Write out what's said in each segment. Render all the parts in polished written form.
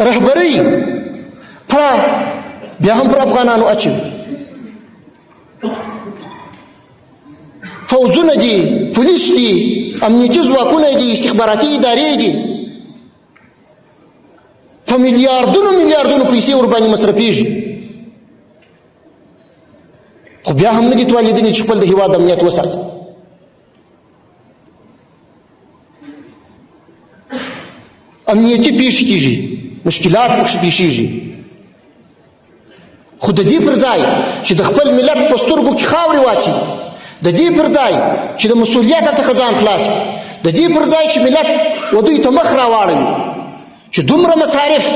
رهبري بیا هم پر افغانانو اچوي. فوزونه دي، پولیس دي، امنیتي ځواکونه دي، استخباراتي ادارې دي، په میلیاردونو پیسې ورباندې مصرفېږي، خو بیا هم نه دي توانېدلي چې خپل د هېواد امنیت وساتي. امنیتي پیښې کېږي، مشکلات پکښې پیښېږي، خو د دې پر ځای چې د خپل ملت په سترګو کې خاورې واچي، د دې پر ځای چې د مسؤلیت څخه ځان خلاص کړي، د دې پر ځای چې ملت و دوی ته مخ راواړوي چې دومره مصارف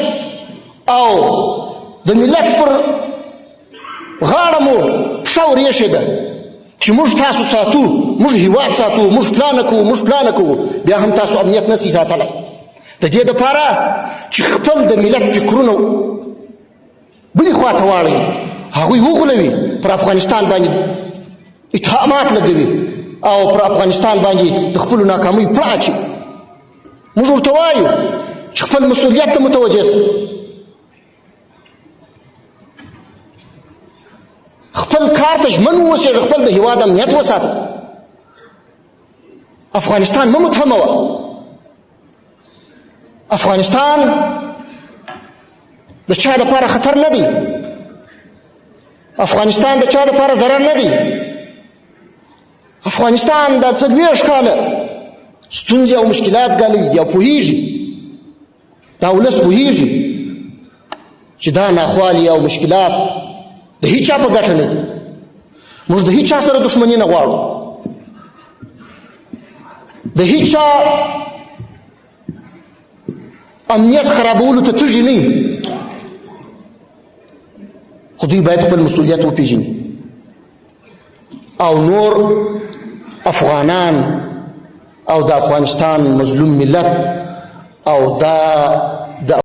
او د ملت پر غاړه مو پښه ورېښې ده چې موږ تاسو ساتو، موږ هېواد ساتو، موږ پلانه کوو، موږ پلانه کوو، بیا هم تاسو امنیت نسئ ساتلی. د دې دپاره چې خپل د ملت فکرونه بلې خواته واړوي، هغوی وغولوي، پر افغانستان باندې اتهامات لګوي او پر افغانستان باندې د خپلو ناکامیو پړه اچوي. موږ ورته وایو چې خپل مسؤلیت ته متوجه سه، خپل کار ته ژمن واوسېږه، خپل د هېواد امنیت وساته، افغانستان مه متهموه. افغانستان د چا دپاره خطر نه دی، افغانستان د چا دپاره ضرر نه دی. افغانستان دا 40 کاله ستونزې او مشکلات ګالي دي او پوهېږي، دا ولس پوهېږي چې دا ناخوالې او مشکلات د هېچ چا په ګټه نه دي. موږ د هېچ چا سره دښمني نه غواړو، د هېچ چا امنیت خرابولو ته تږي نه یو، خو دوی باید خپل مسؤلیت وپېژني او نور افغانان او د افغانستان مظلوم ملت او دا